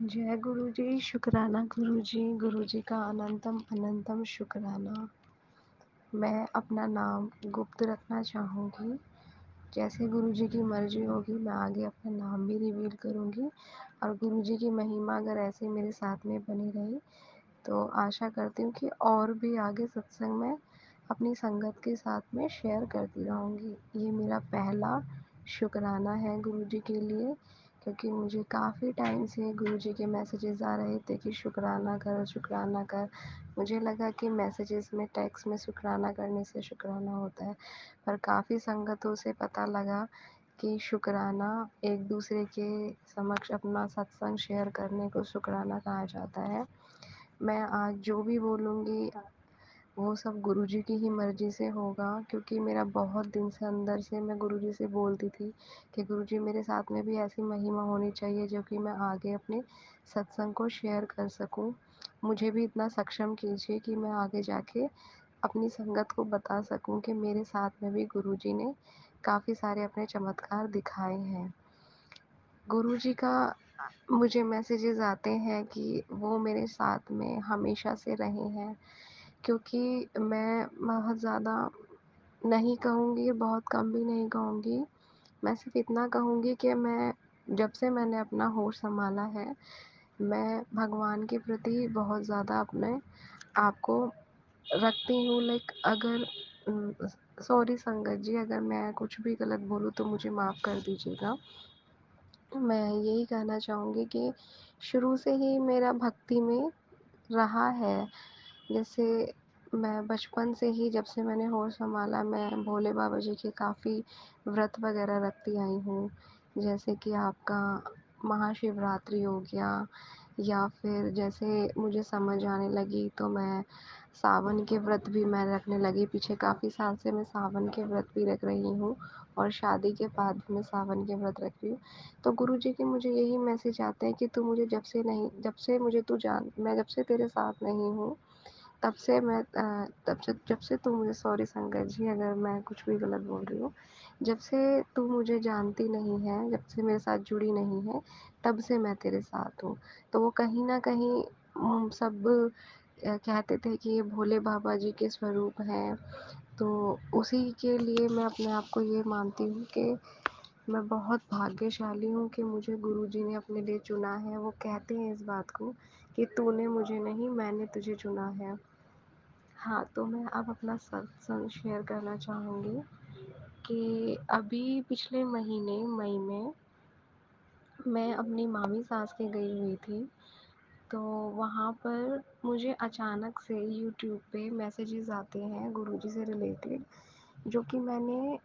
जय गुरु जी, शुकराना गुरु जी, गुरु जी का अनंतम अनंतम शुकराना। मैं अपना नाम गुप्त रखना चाहूँगी। जैसे गुरु जी की मर्ज़ी होगी मैं आगे अपना नाम भी रिवील करूँगी और गुरु जी की महिमा अगर ऐसे मेरे साथ में बनी रही, तो आशा करती हूँ कि और भी आगे सत्संग में अपनी संगत के साथ में शेयर करती रहूँगी। ये मेरा पहला शुकराना है गुरु जी के लिए, क्योंकि मुझे काफ़ी टाइम से गुरु जी के मैसेजेस आ रहे थे कि शुकराना कर, शुकराना कर। मुझे लगा कि मैसेजेस में, टेक्स्ट में शुकराना करने से शुकराना होता है, पर काफ़ी संगतों से पता लगा कि शुकराना एक दूसरे के समक्ष अपना सत्संग शेयर करने को शुकराना कहा जाता है। मैं आज जो भी बोलूँगी वो सब गुरु जी की ही मर्ज़ी से होगा, क्योंकि मेरा बहुत दिन से अंदर से मैं गुरु जी से बोलती थी कि गुरु जी मेरे साथ में भी ऐसी महिमा होनी चाहिए जो कि मैं आगे अपने सत्संग को शेयर कर सकूं। मुझे भी इतना सक्षम कीजिए कि मैं आगे जाके अपनी संगत को बता सकूं कि मेरे साथ में भी गुरु जी ने काफ़ी सारे अपने चमत्कार दिखाए हैं। गुरु जी का मुझे मैसेजेस आते हैं कि वो मेरे साथ में हमेशा से रहे हैं, क्योंकि मैं बहुत ज़्यादा नहीं कहूँगी, बहुत कम भी नहीं कहूँगी। मैं सिर्फ़ इतना कहूँगी कि मैं जब से मैंने अपना होश सँभाला है, मैं भगवान के प्रति बहुत ज़्यादा अपने आप को रखती हूँ। लाइक अगर सॉरी संगत जी, अगर मैं कुछ भी गलत बोलूँ तो मुझे माफ़ कर दीजिएगा। मैं यही कहना चाहूँगी कि शुरू से ही मेरा भक्ति में रहा है। जैसे मैं बचपन से ही, जब से मैंने होश सँभाला, मैं भोले बाबा जी के काफ़ी व्रत वग़ैरह रखती आई हूँ। जैसे कि आपका महाशिवरात्रि हो गया, या फिर जैसे मुझे समझ आने लगी तो मैं सावन के व्रत भी मैं रखने लगी। पीछे काफ़ी साल से मैं सावन के व्रत भी रख रही हूँ और शादी के बाद भी मैं सावन के व्रत रख रही हूँ। तो गुरु जी के मुझे यही मैसेज आते हैं कि तू मुझे जब से मुझे तू जान मैं जब से तेरे साथ नहीं हूँ, जब से तू मुझे, सॉरी संगत जी अगर मैं कुछ भी गलत बोल रही हूँ, जब से तू मुझे जानती नहीं है, जब से मेरे साथ जुड़ी नहीं है, तब से मैं तेरे साथ हूँ। तो वो कहीं न कहीं सब कहते थे कि ये भोले बाबा जी के स्वरूप हैं, तो उसी के लिए मैं अपने आप को ये मानती हूँ कि मैं बहुत भाग्यशाली हूँ कि मुझे गुरुजी ने अपने लिए चुना है। वो कहते हैं इस बात को कि तूने मुझे नहीं, मैंने तुझे चुना है। हाँ, तो मैं अब अपना सत्संग शेयर करना चाहूँगी कि अभी पिछले महीने मई में मैं अपनी मामी सास के गई हुई थी। तो वहाँ पर मुझे अचानक से यूट्यूब पे मैसेजेस आते हैं गुरुजी से रिलेटेड, जो कि मैंने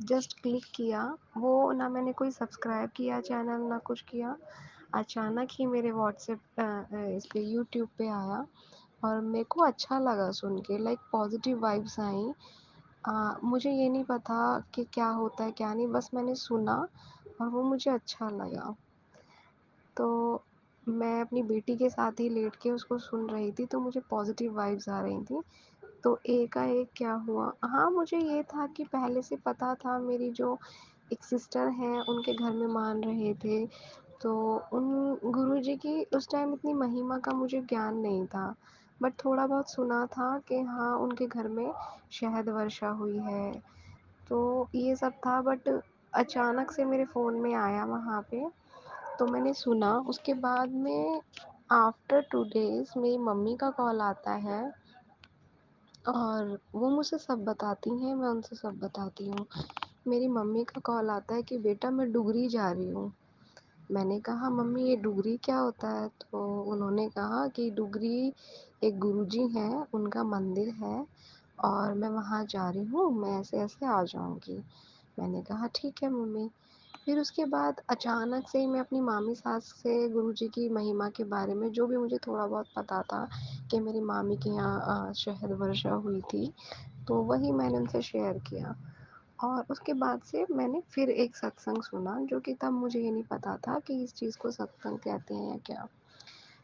जस्ट क्लिक किया। वो ना मैंने कोई सब्सक्राइब किया चैनल, ना कुछ किया। अचानक ही मेरे व्हाट्सएप इस पे यूट्यूब पे आया और मेरे को अच्छा लगा सुन के, लाइक पॉजिटिव वाइब्स आई। मुझे ये नहीं पता कि क्या होता है क्या नहीं, बस मैंने सुना और वो मुझे अच्छा लगा। तो मैं अपनी बेटी के साथ ही लेट के उसको सुन रही थी, तो मुझे पॉजिटिव वाइब्स आ रही थी। तो एकाएक क्या हुआ, हाँ मुझे ये था कि पहले से पता था, मेरी जो एक सिस्टर हैं उनके घर में मान रहे थे, तो उन गुरुजी की उस टाइम इतनी महिमा का मुझे ज्ञान नहीं था, बट थोड़ा बहुत सुना था कि हाँ उनके घर में शहद वर्षा हुई है, तो ये सब था। बट अचानक से मेरे फ़ोन में आया वहाँ पे, तो मैंने सुना। उसके बाद में आफ्टर 2 डेज़ मेरी मम्मी का कॉल आता है और वो मुझसे सब बताती हैं, मैं उनसे सब बताती हूँ। मेरी मम्मी का कॉल आता है कि बेटा मैं डुगरी जा रही हूँ। मैंने कहा मम्मी ये डुगरी क्या होता है? तो उन्होंने कहा कि डुगरी एक गुरुजी हैं, उनका मंदिर है और मैं वहाँ जा रही हूँ, मैं ऐसे-ऐसे आ जाऊँगी। मैंने कहा ठीक है मम्मी। फिर उसके बाद अचानक से ही मैं अपनी मामी सास से गुरुजी की महिमा के बारे में जो भी मुझे थोड़ा बहुत पता था कि मेरी मामी के यहाँ शहद वर्षा हुई थी, तो वही मैंने उनसे शेयर किया। और उसके बाद से मैंने फिर एक सत्संग सुना, जो कि तब मुझे ये नहीं पता था कि इस चीज़ को सत्संग कहते हैं या क्या।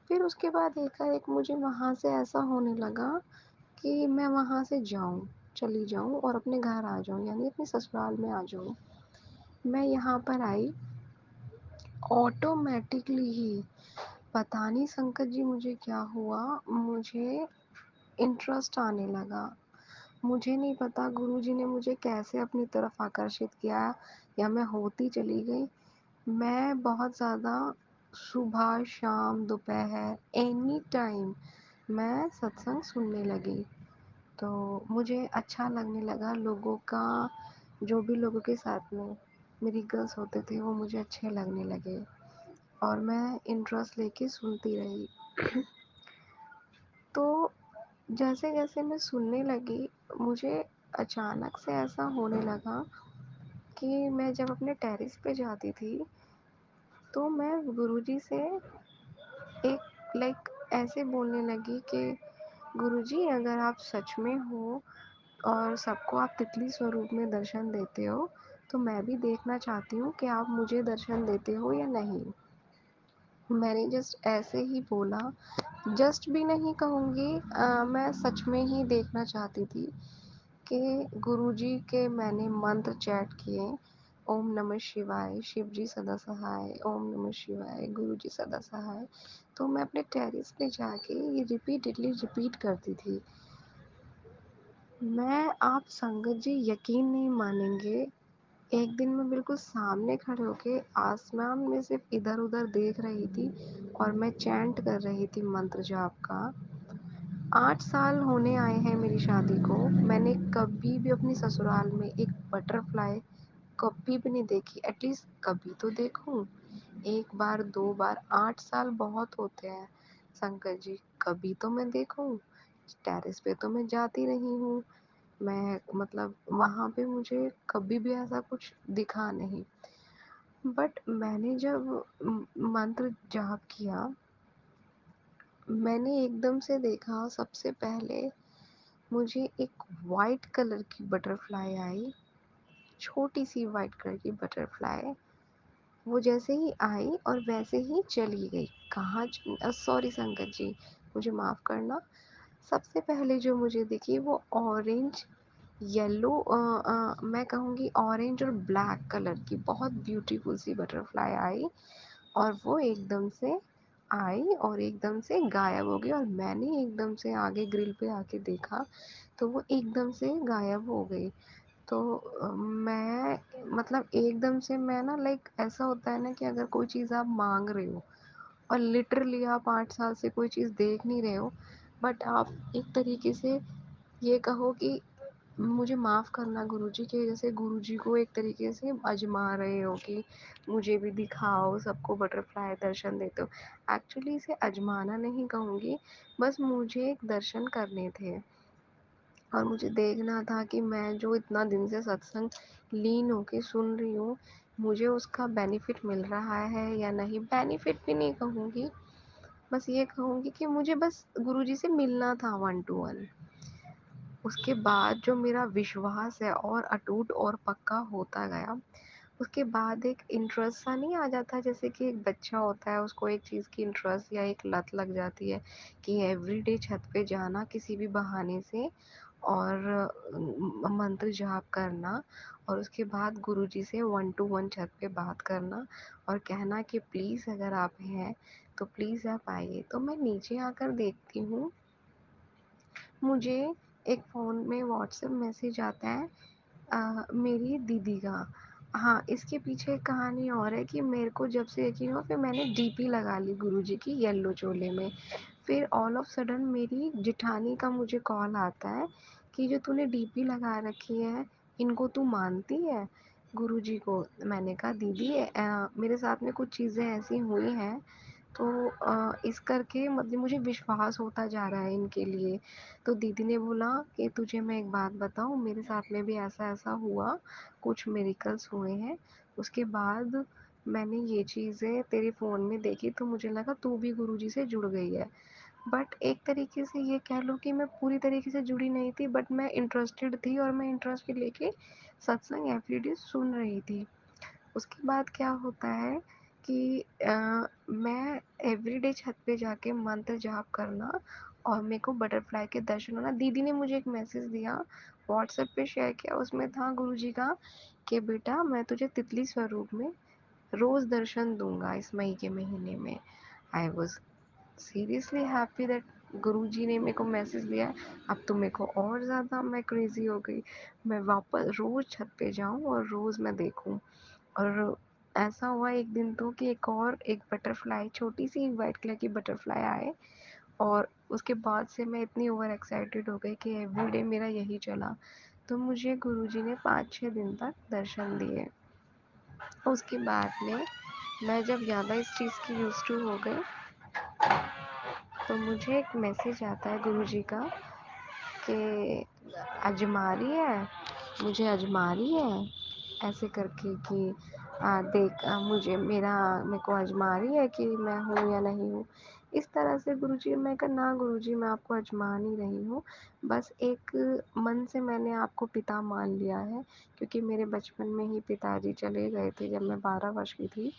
फिर उसके बाद एकाएक मुझे वहाँ से ऐसा होने लगा कि मैं वहाँ से चली जाऊँ और अपने घर आ जाऊँ, यानी अपने ससुराल में आ जाऊँ। मैं यहाँ पर आई, ऑटोमेटिकली ही पता नहीं संकट जी मुझे क्या हुआ, मुझे इंटरेस्ट आने लगा। मुझे नहीं पता गुरुजी ने मुझे कैसे अपनी तरफ आकर्षित किया या मैं होती चली गई। मैं बहुत ज़्यादा सुबह, शाम, दोपहर एनी टाइम मैं सत्संग सुनने लगी। तो मुझे अच्छा लगने लगा लोगों का, जो भी लोगों के साथ में मिरेकल्स होते थे वो मुझे अच्छे लगने लगे और मैं इंटरेस्ट लेके सुनती रही। तो जैसे-जैसे मैं सुनने लगी, मुझे अचानक से ऐसा होने लगा कि मैं जब अपने टेरेस पे जाती थी, तो मैं गुरुजी से एक ऐसे बोलने लगी कि गुरुजी अगर आप सच में हो और सबको आप तितली स्वरूप में दर्शन देते हो, तो मैं भी देखना चाहती हूँ कि आप मुझे दर्शन देते हो या नहीं। मैंने जस्ट ऐसे ही बोला, जस्ट भी नहीं कहूँगी, मैं सच में ही देखना चाहती थी कि गुरुजी के मैंने मंत्र चैट किए, ओम नमः शिवाय, शिव जी सदा सहाय, ओम नमः शिवाय, गुरु जी सदा सहाय। तो मैं अपने टेरेस पे जाके ये रिपीटेडली रिपीट करती थी। मैं आप संगत जी यकीन नहीं मानेंगे, एक दिन मैं बिल्कुल सामने खड़े होके आसमान में सिर्फ इधर-उधर देख रही थी और मैं चैंट कर रही थी मंत्र जाप का। 8 साल होने आए हैं मेरी शादी को, मैंने कभी भी अपनी ससुराल में एक बटरफ्लाई कभी भी नहीं देखी। एटलीस्ट कभी तो देखूँ, 1 बार, 2 बार, 8 साल बहुत होते हैं शंकर जी, कभी तो मैं देखूँ। टेरेस पे तो मैं जाती रही हूँ, मैं मतलब वहाँ पे मुझे कभी भी ऐसा कुछ दिखा नहीं। बट मैंने जब मंत्र जाप किया, मैंने एकदम से देखा सबसे पहले मुझे एक वाइट कलर की बटरफ्लाई आई, छोटी-सी वाइट कलर की बटरफ्लाई। वो जैसे ही आई और वैसे ही चली गई। कहाँ सॉरी संगत जी, मुझे माफ़ करना। सबसे पहले जो मुझे दिखी वो ऑरेंज येलो, मैं कहूँगी ऑरेंज और ब्लैक कलर की बहुत ब्यूटीफुल सी बटरफ्लाई आई और वो एकदम से आई और एकदम से गायब हो गई और मैंने एकदम से आगे ग्रिल पे आके देखा, तो वो एकदम से गायब हो गई। तो मैं मतलब एकदम से मैं ना ऐसा होता है ना कि अगर कोई चीज़ आप माँग रहे हो और लिटरली आप 8 साल से कोई चीज़ देख नहीं रहे हो, बट आप एक तरीके से ये कहो कि मुझे माफ़ करना गुरुजी, कि जैसे गुरुजी को एक तरीके से आज़मा रहे हो कि मुझे भी दिखाओ, सबको बटरफ्लाई दर्शन देते हो। एक्चुअली इसे आज़माना नहीं कहूँगी, बस मुझे एक दर्शन करने थे। और मुझे देखना था कि मैं जो इतना दिन से सत्संग लीन होके सुन रही हूँ, मुझे उसका बेनिफिट मिल रहा है या नहीं। बेनिफिट भी नहीं कहूँगी, बस ये कहूँगी कि मुझे बस गुरुजी से मिलना था वन टू वन। उसके बाद जो मेरा विश्वास है और अटूट और पक्का होता गया, उसके बाद एक इंटरेस्ट सा नहीं आ जाता, जैसे कि एक बच्चा होता है उसको एक चीज़ की इंटरेस्ट या एक लत लग जाती है कि एवरीडे छत पे जाना किसी भी बहाने से और मंत्र जाप करना और उसके बाद गुरुजी से वन टू वन छत पे बात करना और कहना कि प्लीज़ अगर आप हैं तो प्लीज़ आप आइए। तो मैं नीचे आकर देखती हूँ, मुझे एक फ़ोन में व्हाट्सएप मैसेज आता है मेरी दीदी का। हाँ, इसके पीछे एक कहानी और है कि मेरे को जब से यकीन हुआ, फिर मैंने डीपी लगा ली गुरुजी की येलो चोले में। फिर ऑल ऑफ सडन मेरी जेठानी का मुझे कॉल आता है कि जो तूने डीपी लगा रखी है, इनको तू मानती है? गुरुजी को। मैंने कहा दीदी मेरे साथ में कुछ चीज़ें ऐसी हुई हैं, तो इस करके मतलब मुझे विश्वास होता जा रहा है इनके लिए। तो दीदी ने बोला कि तुझे मैं एक बात बताऊँ, मेरे साथ में भी ऐसा-ऐसा हुआ, कुछ मिरेकल्स हुए हैं। उसके बाद मैंने ये चीज़ें तेरे फ़ोन में देखी तो मुझे लगा तू भी गुरुजी से जुड़ गई है। बट एक तरीके से ये कह लो कि मैं पूरी तरीके से जुड़ी नहीं थी, बट मैं इंटरेस्टेड थी और मैं इंटरेस्ट लेके सत्संग एवरीडे सुन रही थी। उसके बाद क्या होता है कि मैं एवरीडे छत पे जाके मंत्र जाप करना और मेरे को बटरफ्लाई के दर्शन होना। दीदी ने मुझे एक मैसेज दिया, व्हाट्सएप पे शेयर किया, उसमें था गुरुजी का कि बेटा मैं तुझे तितली स्वरूप में रोज़ दर्शन दूँगा इस मई के महीने में। I was seriously happy that Guruji ने मेरे को मैसेज दिया है। अब तो मेरे को और ज़्यादा मैं क्रेज़ी हो गई। मैं वापस रोज़ छत पे जाऊँ और रोज़ मैं देखूँ। और ऐसा हुआ एक दिन तो कि एक बटरफ्लाई, छोटी-सी व्हाइट कलर की बटरफ्लाई आए, और उसके बाद से मैं इतनी ओवर एक्साइटेड हो गई कि एवरीडे मेरा यही चला। तो मुझे गुरुजी ने 5-6 दिन तक दर्शन दिए। उसके बाद में मैं जब ज़्यादा इस चीज़ की यूज़्ड टू हो गई, तो मुझे एक मैसेज आता है गुरुजी का कि आज़मा रही है, मुझे आज़मा रही है, ऐसे करके कि देख, मेरे को आज़मा रही है कि मैं हूँ या नहीं हूँ। इस तरह से गुरुजी, मैं कहा ना गुरुजी, मैं आपको आज़मा नहीं रही हूँ, बस एक मन से मैंने आपको पिता मान लिया है, क्योंकि मेरे बचपन में ही पिताजी चले गए थे जब मैं 12 वर्ष की थी।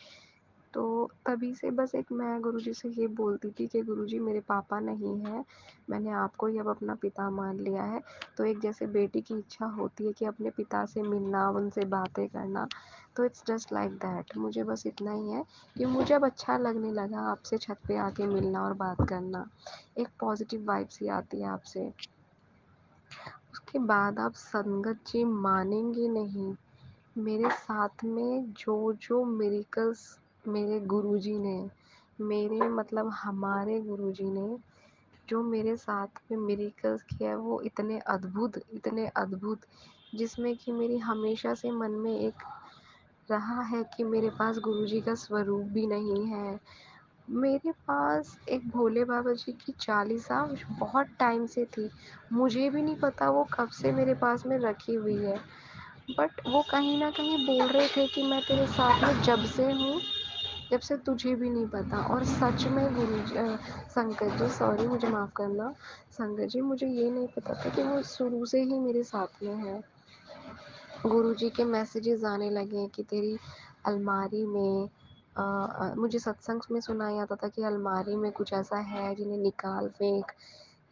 तो तभी से बस एक मैं गुरुजी से ये बोलती थी कि गुरुजी मेरे पापा नहीं हैं, मैंने आपको ही अब अपना पिता मान लिया है। तो एक जैसे बेटी की इच्छा होती है कि अपने पिता से मिलना, उनसे बातें करना, तो इट्स जस्ट लाइक दैट। मुझे बस इतना ही है कि मुझे अब अच्छा लगने लगा आपसे छत पे आके मिलना और बात करना। एक पॉजिटिव वाइब सी आती है आपसे। उसके बाद आप संगत जी मानेंगे नहीं, मेरे साथ में जो मिरेकल्स मेरे गुरुजी ने, मेरे मतलब हमारे गुरुजी ने जो मेरे साथ में मिरेकल्स किया है, वो इतने अद्भुत, जिसमें कि मेरी हमेशा से मन में एक रहा है कि मेरे पास गुरुजी का स्वरूप भी नहीं है। मेरे पास एक भोले बाबा जी की चालीसा बहुत टाइम से थी, मुझे भी नहीं पता वो कब से मेरे पास में रखी हुई है, बट वो कहीं न कहीं बोल रहे थे कि मैं तेरे साथ में जब से हूँ, जब से तुझे भी नहीं पता। और सच में संगत जी, सॉरी मुझे माफ़ करना, संगत जी मुझे ये नहीं पता था कि वो शुरू से ही मेरे साथ में है। गुरुजी के मैसेजेस आने लगे कि तेरी अलमारी में मुझे सत्संग में सुनाई आता था कि अलमारी में कुछ ऐसा है जिन्हें निकाल फेंक,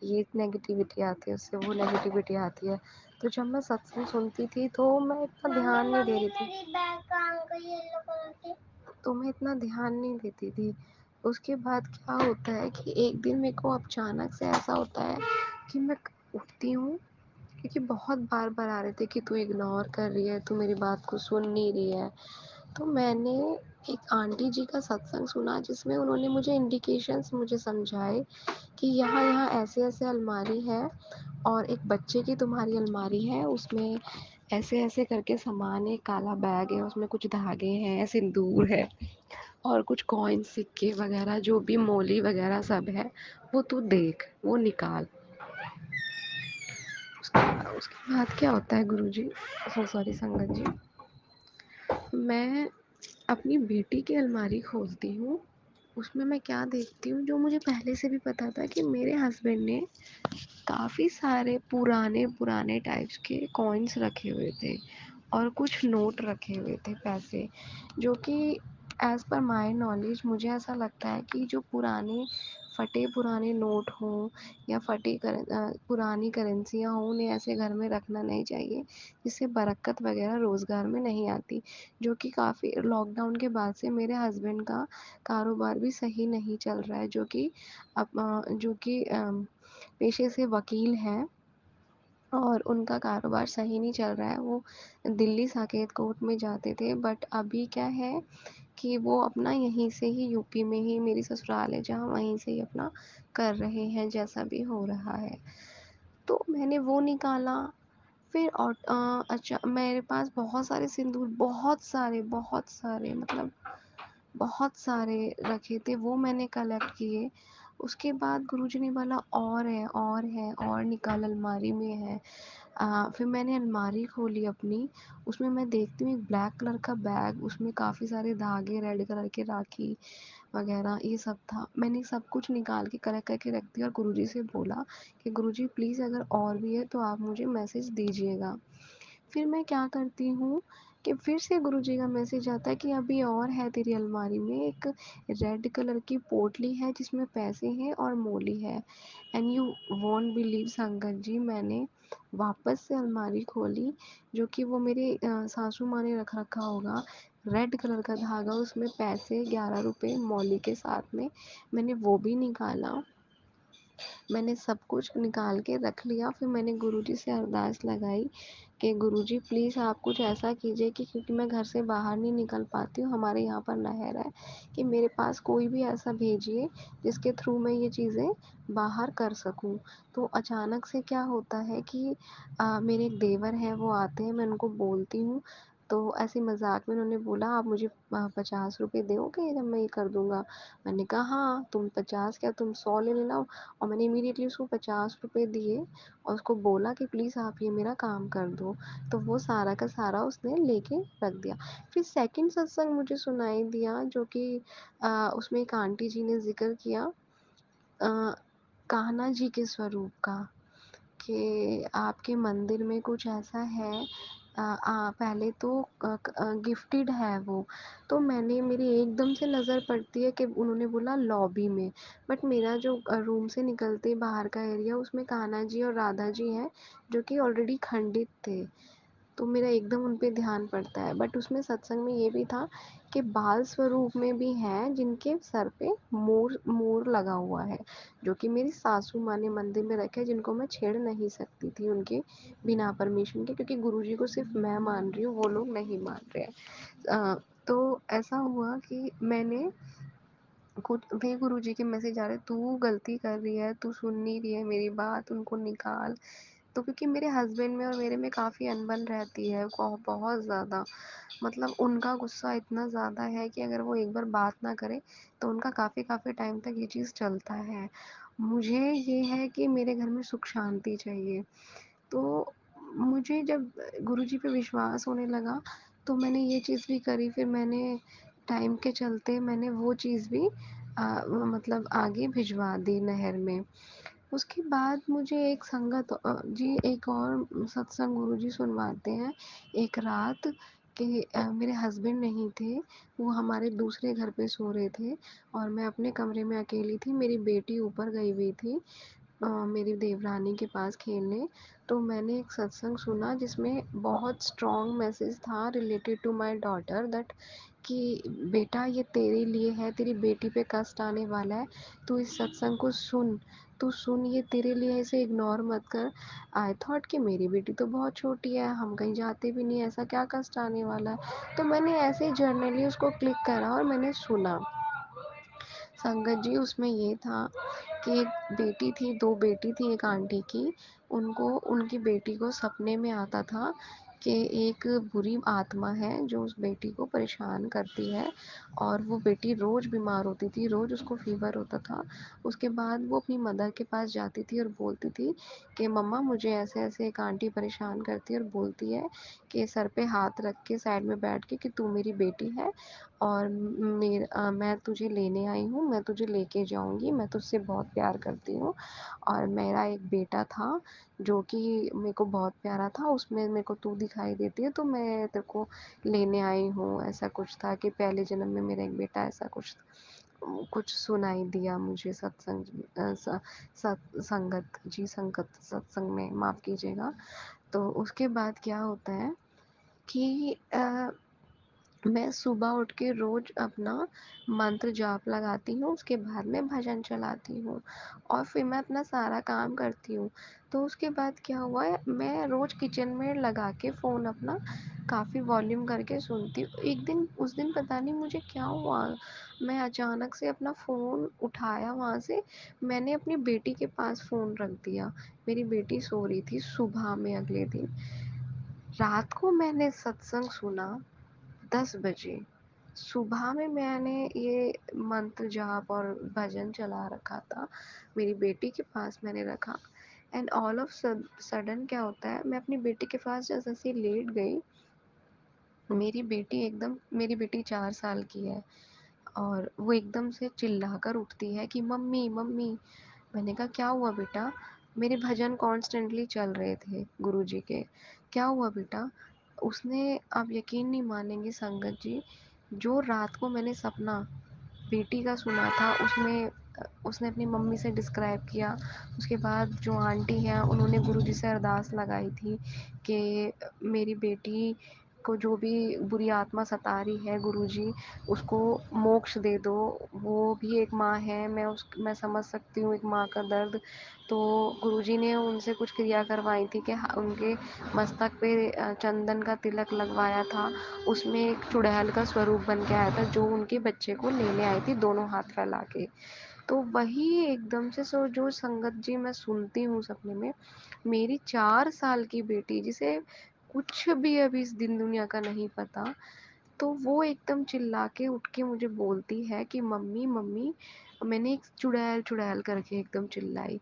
ये नेगेटिविटी आती है, उससे वो नेगेटिविटी आती है। तो जब मैं सत्संग सुनती थी तो मैं इतना ध्यान नहीं दे रही थी। तो मैं इतना ध्यान नहीं देती थी। उसके बाद क्या होता है कि एक दिन मेरे को अचानक से ऐसा होता है कि मैं उठती हूँ, क्योंकि बहुत बार-बार आ रहे थे कि तू इग्नोर कर रही है, तू मेरी बात को सुन नहीं रही है। तो मैंने एक आंटी जी का सत्संग सुना, जिसमें उन्होंने मुझे इंडिकेशंस मुझे समझाए कि यहाँ-यहाँ ऐसे-ऐसे अलमारी है, और एक बच्चे की तुम्हारी अलमारी है, उसमें ऐसे-ऐसे करके सामान है, काला बैग है, उसमें कुछ धागे हैं, सिंदूर है, और कुछ कॉइन, सिक्के वगैरह जो भी मोली वगैरह सब है, वो तू देख, वो निकाल। उसके बाद क्या होता है गुरुजी, सॉरी संगत जी, मैं अपनी बेटी की अलमारी खोलती हूँ, उसमें मैं क्या देखती हूँ, जो मुझे पहले से भी पता था कि मेरे हस्बैंड ने काफ़ी सारे पुराने टाइप्स के कॉइन्स रखे हुए थे, और कुछ नोट रखे हुए थे, पैसे, जो कि एज़ पर माय नॉलेज मुझे ऐसा लगता है कि जो फटे पुराने नोट हों या पुरानी करेंसियाँ हों, उन्हें ऐसे घर में रखना नहीं चाहिए, जिससे बरक़्क़त वग़ैरह रोज़गार में नहीं आती। जो कि काफ़ी लॉकडाउन के बाद से मेरे हस्बैंड का कारोबार भी सही नहीं चल रहा है, जो कि पेशे से वकील हैं, और उनका कारोबार सही नहीं चल रहा है। वो दिल्ली साकेत कोर्ट में जाते थे, बट अभी क्या है कि वो अपना यहीं से ही, यूपी में ही मेरी ससुराल है जहाँ, वहीं से ही अपना कर रहे हैं, जैसा भी हो रहा है। तो मैंने वो निकाला, फिर अच्छा, मेरे पास बहुत सारे सिंदूर, बहुत सारे मतलब बहुत सारे रखे थे, वो मैंने कलेक्ट किए। उसके बाद गुरुजी ने बोला और निकाल, अलमारी में है। फिर मैंने अलमारी खोली अपनी, उसमें मैं देखती हूँ एक ब्लैक कलर का बैग, उसमें काफ़ी सारे धागे, रेड कलर के राखी वगैरह ये सब था। मैंने सब कुछ निकाल के कलेक्ट करके रख दिया, और गुरुजी से बोला कि गुरुजी प्लीज़ अगर और भी है तो आप मुझे मैसेज दीजिएगा। फिर मैं क्या करती हूँ कि फिर से गुरुजी का मैसेज आता है कि अभी और है तेरी अलमारी में एक रेड कलर की पोटली है जिसमें पैसे हैं और मोली है। एंड यू वोंट बिलीव संगत जी, मैंने वापस से अलमारी खोली, जो कि वो मेरी सासू माँ ने रख रखा होगा। रेड कलर का धागा, उसमें पैसे 11 रुपए मौली के साथ में, मैंने वो भी निकाला। मैंने सब कुछ निकाल के रख लिया। फिर मैंने गुरुजी से अरदास लगाई कि गुरुजी प्लीज़ आप कुछ ऐसा कीजिए कि क्योंकि मैं घर से बाहर नहीं निकल पाती हूँ, हमारे यहाँ पर नहर है, कि मेरे पास कोई भी ऐसा भेजिए जिसके थ्रू मैं ये चीज़ें बाहर कर सकूँ। तो अचानक से क्या होता है कि मेरे एक देवर हैं, वो आते हैं, मैं उनको बोलती हूँ, तो ऐसे मज़ाक में उन्होंने बोला आप मुझे 50 रुपए दोगे जब मैं ये कर दूँगा? मैंने कहा हाँ, तुम 50 क्या तुम 100 ले लेना। और मैंने इमीडिएटली उसको 50 रुपए दिए और उसको बोला कि प्लीज़ आप ये मेरा काम कर दो। तो वो सारा का सारा उसने लेके रख दिया। फिर सेकंड सत्संग मुझे सुनाई दिया, जो कि उसमें एक आंटी जी ने ज़िक्र किया कान्हा जी के स्वरूप का, कि आपके मंदिर में कुछ ऐसा है। पहले तो गिफ्टेड है वो। तो मैंने मेरी एकदम से नज़र पड़ती है कि उन्होंने बोला लॉबी में, बट मेरा जो रूम से निकलते बाहर का एरिया, उसमें कान्हा जी और राधा जी हैं, जो कि ऑलरेडी खंडित थे। तो मेरा एकदम उन पे ध्यान पड़ता है। बट उसमें सत्संग में ये भी था कि बाल स्वरूप में भी हैं जिनके सर पे मोर मोर लगा हुआ है, जो कि मेरी सासू माँ ने मंदिर में रखे, जिनको मैं छेड़ नहीं सकती थी उनके बिना परमिशन के, क्योंकि गुरुजी को सिर्फ मैं मान रही हूँ, वो लोग नहीं मान रहे हैं। तो ऐसा हुआ कि मैंने खुद फिर गुरुजी के मैसेज आ रहे, तू गलती कर रही है, तू सुन नहीं रही है मेरी बात, उनको निकाल। तो क्योंकि मेरे हस्बैंड में और मेरे में काफ़ी अनबन रहती है, बहुत ज़्यादा। मतलब उनका गुस्सा इतना ज़्यादा है कि अगर वो एक बार बात ना करें तो उनका काफ़ी काफ़ी टाइम तक ये चीज़ चलता है। मुझे ये है कि मेरे घर में सुख शांति चाहिए। तो मुझे जब गुरुजी पे विश्वास होने लगा, तो मैंने ये चीज़ भी करी। फिर मैंने टाइम के चलते मैंने वो चीज़ भी मतलब आगे भिजवा दी नहर में। उसके बाद मुझे एक संगत जी एक और सत्संग गुरुजी सुनवाते हैं एक रात, कि मेरे हस्बैंड नहीं थे, वो हमारे दूसरे घर पे सो रहे थे और मैं अपने कमरे में अकेली थी। मेरी बेटी ऊपर गई हुई थी मेरी देवरानी के पास खेलने। तो मैंने एक सत्संग सुना जिसमें बहुत स्ट्रॉन्ग मैसेज था related to my daughter, that कि बेटा ये तेरे लिए है, तेरी बेटी पे कष्ट आने वाला है, तू इस सत्संग को सुन, तू सुन, ये तेरे लिए है, इसे इग्नोर मत कर। आई थॉट कि मेरी बेटी तो बहुत छोटी है, हम कहीं जाते भी नहीं, ऐसा क्या कष्ट आने वाला है। तो मैंने ऐसे ही जर्नली उसको क्लिक करा और मैंने सुना। संगत जी उसमें ये था कि एक बेटी थी, 2 बेटी थी एक आंटी की, उनको उनकी बेटी को सपने में आता था कि एक बुरी आत्मा है जो उस बेटी को परेशान करती है, और वो बेटी रोज़ बीमार होती थी, रोज़ उसको फ़ीवर होता था। उसके बाद वो अपनी मदर के पास जाती थी और बोलती थी कि मम्मा मुझे ऐसे-ऐसे एक आंटी परेशान करती है और बोलती है कि सर पे हाथ रख के साइड में बैठ के कि तू मेरी बेटी है और मैं तुझे लेने आई हूँ, मैं तुझे लेके जाऊँगी, मैं तुझसे बहुत प्यार करती हूँ। और मेरा एक बेटा था जो कि मेरे को बहुत प्यारा था, उसमें मेरे को तू दिखाई देती है, तो मैं तेरे को लेने आई हूँ। ऐसा कुछ था कि पहले जन्म में मेरा एक बेटा, ऐसा कुछ सुनाई दिया मुझे सत्संग संगत जी, संगत सत्संग में, माफ़ कीजिएगा। तो उसके बाद क्या होता है कि मैं सुबह उठ के रोज़ अपना मंत्र जाप लगाती हूँ, उसके बाद मैं भजन चलाती हूँ और फिर मैं अपना सारा काम करती हूँ। तो उसके बाद क्या हुआ है, मैं रोज़ किचन में लगा के फ़ोन अपना काफ़ी वॉल्यूम करके सुनती हूँ। एक दिन उस दिन पता नहीं मुझे क्या हुआ, मैं अचानक से अपना फ़ोन उठाया वहाँ से, मैंने अपनी बेटी के पास फ़ोन रख दिया। मेरी बेटी सो रही थी सुबह में अगले दिन। रात को मैंने सत्संग सुना 10 बजे। सुबह में मैंने ये मंत्र जाप और भजन चला रखा था, मेरी बेटी के पास मैंने रखा। एंड ऑल ऑफ सडन क्या होता है, मैं अपनी बेटी के पास जैसे ही लेट गई, मेरी बेटी 4 साल की है और वो एकदम से चिल्लाकर उठती है कि मम्मी मम्मी। मैंने कहा क्या हुआ बेटा? मेरे भजन कॉन्स्टेंटली चल रहे थे गुरुजी के। क्या हुआ बेटा? उसने, आप यकीन नहीं मानेंगे संगत जी, जो रात को मैंने सपना बेटी का सुना था उसमें उसने अपनी मम्मी से डिस्क्राइब किया। उसके बाद जो आंटी हैं उन्होंने गुरुजी से अरदास लगाई थी कि मेरी बेटी को जो भी बुरी आत्मा सता रही है गुरुजी उसको मोक्ष दे दो। वो भी एक माँ है, मैं समझ सकती हूँ एक माँ का दर्द। तो गुरुजी ने उनसे कुछ क्रिया करवाई थी कि उनके मस्तक पे चंदन का तिलक लगवाया था। उसमें एक चुड़ैल का स्वरूप बन के आया था जो उनके बच्चे को लेने आई थी दोनों हाथ फैला के। तो वही एकदम से जो संगत जी मैं सुनती हूँ सपने में, मेरी 4 साल की बेटी जिसे कुछ भी अभी इस दिन दुनिया का नहीं पता, तो वो एकदम चिल्ला के उठ के मुझे बोलती है कि मम्मी मम्मी, मैंने एक चुड़ैल चुड़ैल करके एकदम चिल्लाई।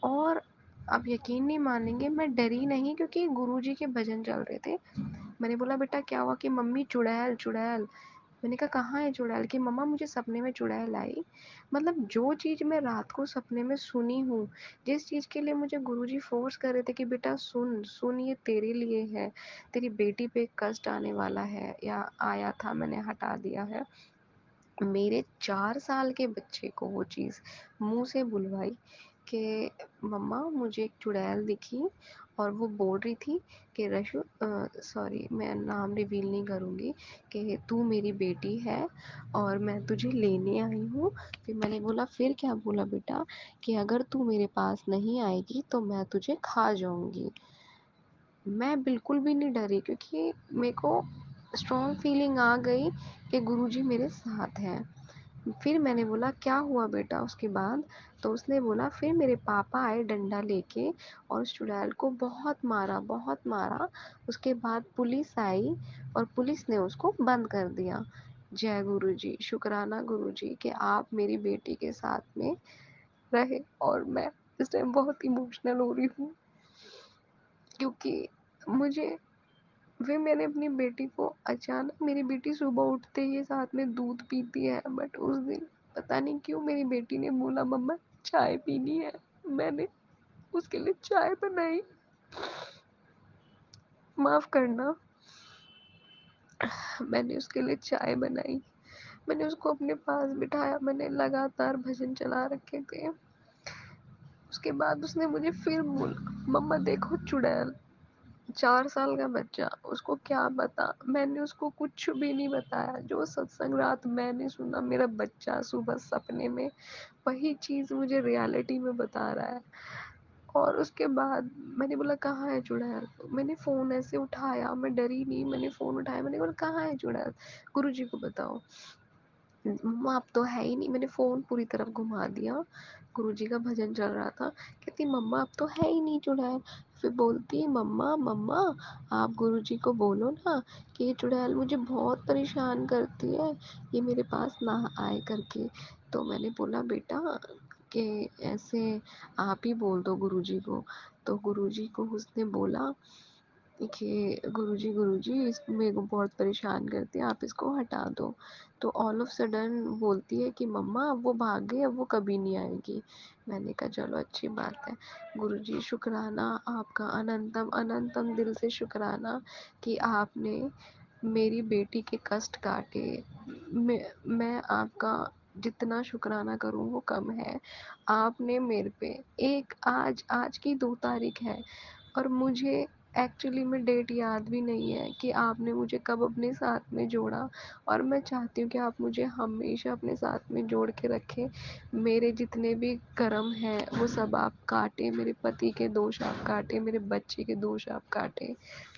और आप यकीन नहीं मानेंगे, मैं डरी नहीं क्योंकि गुरुजी के भजन चल रहे थे। मैंने बोला बेटा क्या हुआ? कि मम्मी चुड़ैल चुड़ैल। मैंने कहा कहाँ है चुड़ैल? कि मम्मा मुझे सपने में चुड़ैल आई। मतलब जो चीज़ मैं रात को सपने में सुनी हूँ, जिस चीज़ के लिए मुझे गुरुजी फोर्स कर रहे थे कि बेटा सुन सुन, ये तेरे लिए है, तेरी बेटी पे कष्ट आने वाला है या आया था, मैंने हटा दिया है। मेरे 4 साल के बच्चे को वो चीज़ मुँह से बुलवाई कि मम्मा मुझे एक चुड़ैल दिखी और वो बोल रही थी कि रशु, सॉरी मैं नाम रिवील नहीं करूँगी, कि तू मेरी बेटी है और मैं तुझे लेने आई हूँ। फिर मैंने बोला फिर क्या बोला बेटा? कि अगर तू मेरे पास नहीं आएगी तो मैं तुझे खा जाऊँगी। मैं बिल्कुल भी नहीं डरी क्योंकि मेरे को स्ट्रॉन्ग फीलिंग आ गई कि गुरुजी मेरे साथ हैं। फिर मैंने बोला क्या हुआ बेटा उसके बाद? तो उसने बोला फिर मेरे पापा आए डंडा लेके और उस चुड़ैल को बहुत मारा बहुत मारा। उसके बाद पुलिस आई और पुलिस ने उसको बंद कर दिया। जय गुरु जी, शुक्राना गुरु जी कि आप मेरी बेटी के साथ में रहे। और मैं इस टाइम बहुत इमोशनल हो रही हूँ क्योंकि मुझे, फिर मैंने अपनी बेटी को अचानक, मेरी बेटी सुबह उठते ही साथ में दूध पीती है, बट उस दिन पता नहीं क्यों मेरी बेटी ने बोला मम्मा चाय पीनी है। मैंने उसके लिए चाय बनाई। माफ करना, मैंने उसके लिए चाय बनाई। मैंने उसको अपने पास बिठाया, मैंने लगातार भजन चला रखे थे। उसके बाद उसने मुझे फिर बोला मम्मा देखो चुड़ैल। 4 साल का बच्चा, उसको क्या पता? मैंने उसको कुछ भी नहीं बताया। जो सत्संग रात मैंने सुना, मेरा बच्चा सुबह सपने में वही चीज़ मुझे रियलिटी में बता रहा है। और उसके बाद मैंने बोला कहाँ है चुड़ैल? मैंने फ़ोन ऐसे उठाया, मैं डरी नहीं, मैंने फ़ोन उठाया, मैंने बोला कहाँ है चुड़ैल? गुरुजी को बताओ। मम्मा अब तो है ही नहीं। मैंने फ़ोन पूरी तरफ घुमा दिया, गुरुजी का भजन चल रहा था। कहती मम्मा अब तो है ही नहीं चुड़ैल। फिर बोलती मम्मा मम्मा, आप गुरुजी को बोलो ना कि ये चुड़ैल मुझे बहुत परेशान करती है, ये मेरे पास ना आए करके। तो मैंने बोला बेटा कि ऐसे आप ही बोल दो गुरुजी को। तो गुरुजी को उसने बोला कि गुरुजी इस मेरे को बहुत परेशान करती है, आप इसको हटा दो। तो ऑल ऑफ सडन बोलती है कि मम्मा अब वो भाग गई, अब वो कभी नहीं आएगी। मैंने कहा चलो अच्छी बात है। गुरुजी शुक्राना आपका, अनंतम अनंतम दिल से शुक्राना कि आपने मेरी बेटी के कष्ट काटे। मैं आपका जितना शुक्राना करूँ वो कम है। आपने मेरे पे एक, आज आज की 2 तारीख है और मुझे एक्चुअली में डेट याद भी नहीं है कि आपने मुझे कब अपने साथ में जोड़ा। और मैं चाहती हूँ कि आप मुझे हमेशा अपने साथ में जोड़ के रखें। मेरे जितने भी कर्म हैं वो सब आप काटें, मेरे पति के दोष आप काटें, मेरे बच्चे के दोष आप काटें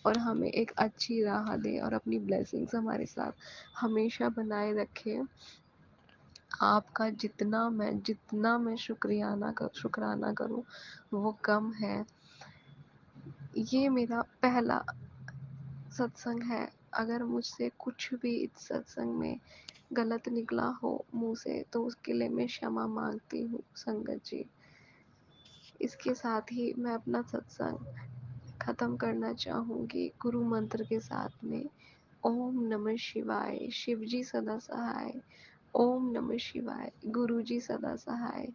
और हमें एक अच्छी राह दें और अपनी ब्लेसिंग्स हमारे साथ हमेशा बनाए रखें। आपका जितना मैं शुक्राना करूँ वो कम है। ये मेरा पहला सत्संग है। अगर मुझसे कुछ भी इस सत्संग में गलत निकला हो मुँह से तो उसके लिए मैं क्षमा मांगती हूँ संगत जी। इसके साथ ही मैं अपना सत्संग ख़त्म करना चाहूँगी गुरु मंत्र के साथ में। ओम नमः शिवाय, शिव जी सदा सहाय। ओम नमः शिवाय, गुरुजी सदा सहाय।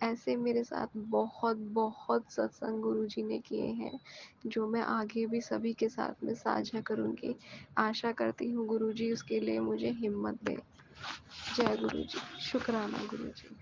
ऐसे मेरे साथ बहुत सत्संग गुरुजी ने किए हैं, जो मैं आगे भी सभी के साथ में साझा करूँगी। आशा करती हूँ गुरुजी उसके लिए मुझे हिम्मत दें। जय गुरुजी, शुक्राना गुरुजी।